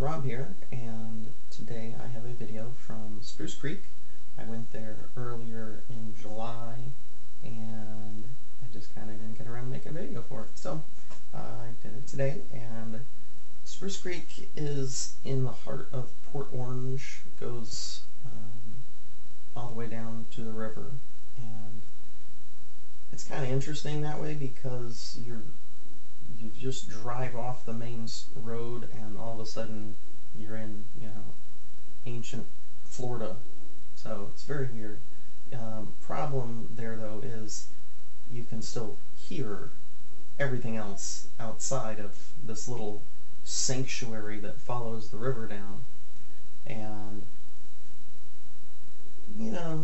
Rob here, and today I have a video from Spruce Creek. I went there earlier in July, and I just kind of didn't get around to making a video for it. So I did it today, and Spruce Creek is in the heart of Port Orange. It goes all the way down to the river, and it's kind of interesting that way because you just drive off the main road and all of a sudden you're in, ancient Florida. So it's very weird. Problem there though is you can still hear everything else outside of this little sanctuary that follows the river down. And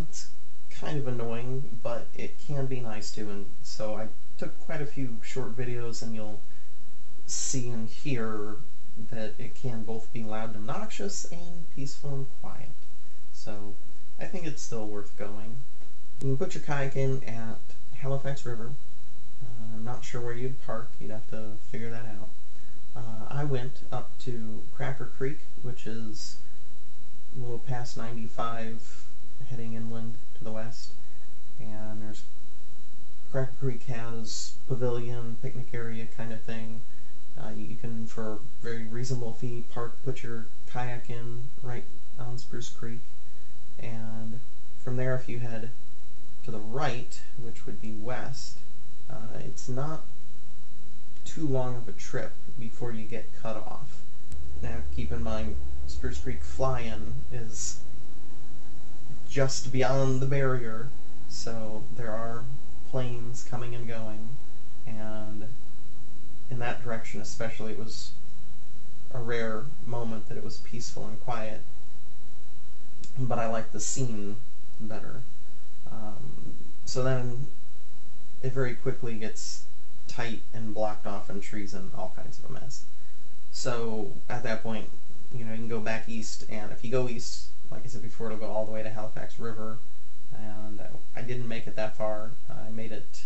it's kind of annoying, but it can be nice too. And so I took quite a few short videos, and you'll see and hear that it can both be loud and obnoxious and peaceful and quiet. So I think it's still worth going. You can put your kayak in at Halifax River. I'm not sure where you'd park. You'd have to figure that out. I went up to Cracker Creek, which is a little past 95, heading inland to the west. And there's Cracker Creek has pavilion, picnic area kind of thing. You can, for a very reasonable fee, put your kayak in right on Spruce Creek. And from there, if you head to the right, which would be west, it's not too long of a trip before you get cut off. Now, keep in mind, Spruce Creek Fly-In is just beyond the barrier, so there are planes coming and going, and in that direction especially, it was a rare moment that it was peaceful and quiet, but I like the scene better. So then it very quickly gets tight and blocked off in trees and all kinds of a mess. So at that point, you can go back east, and if you go east, like I said before, it'll go all the way to Halifax River. And I didn't make it that far. I made it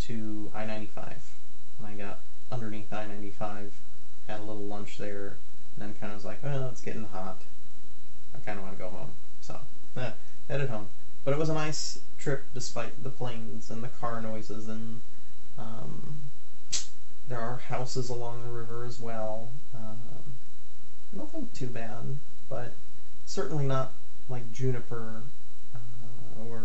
to I-95, and I got underneath I-95, had a little lunch there, and then kind of was like, well, it's getting hot. I kind of want to go home. So, headed home. But it was a nice trip despite the planes and the car noises, and there are houses along the river as well. Nothing too bad, but certainly not like Juniper or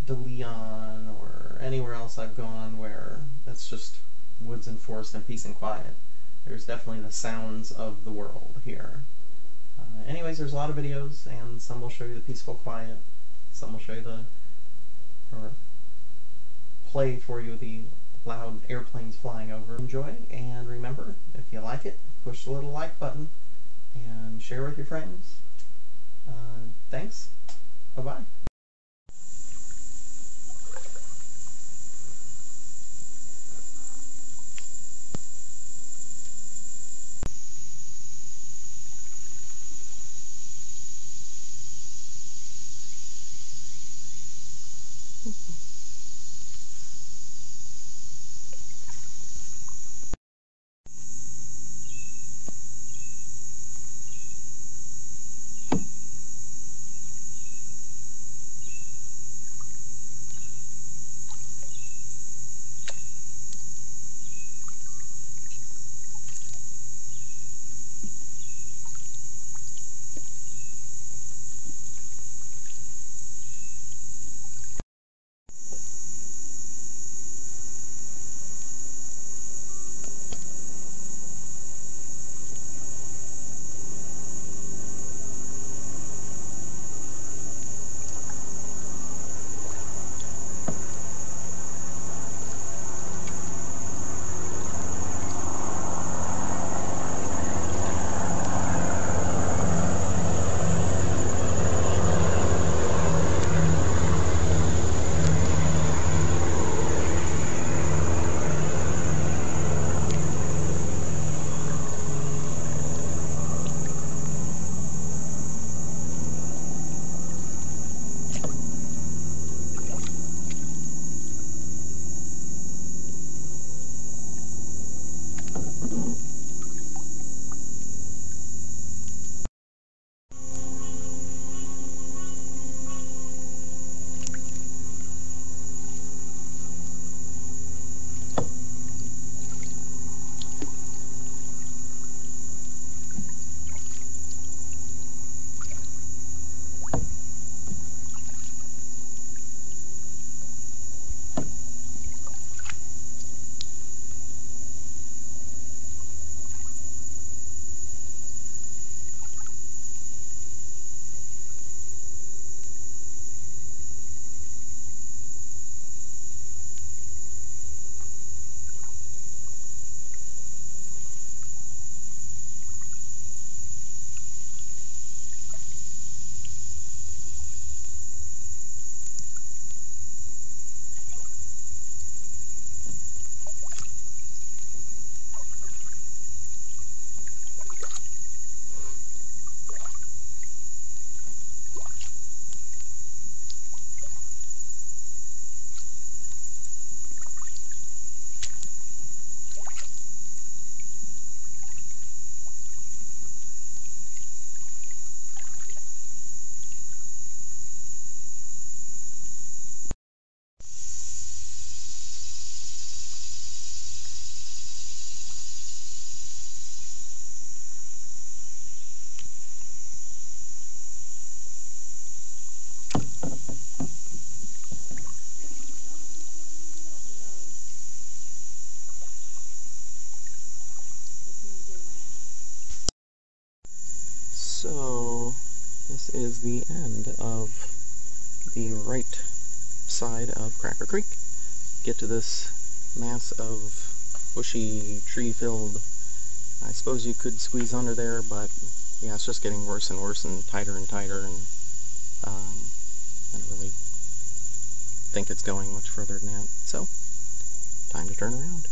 De Leon or anywhere else I've gone where it's just woods and forest and peace and quiet. There's definitely the sounds of the world here. Anyways, there's a lot of videos, and some will show you the peaceful quiet, some will show you or play for you the loud airplanes flying over. Enjoy, and remember, if you like it, push the little like button and share with your friends. Thanks. Bye-bye. right side of Cracker Creek. Get to this mass of bushy, tree-filled, I suppose you could squeeze under there, but yeah, it's just getting worse and worse and tighter, and I don't really think it's going much further than that, so time to turn around.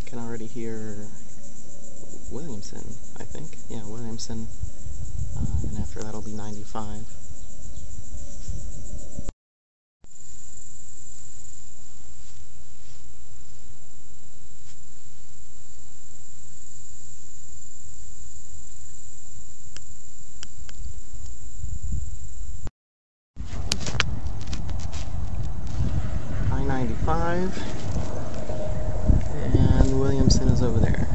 Can already hear Williamson, I think. Yeah, Williamson. And after that'll be 95. I-95. And Williamson is over there.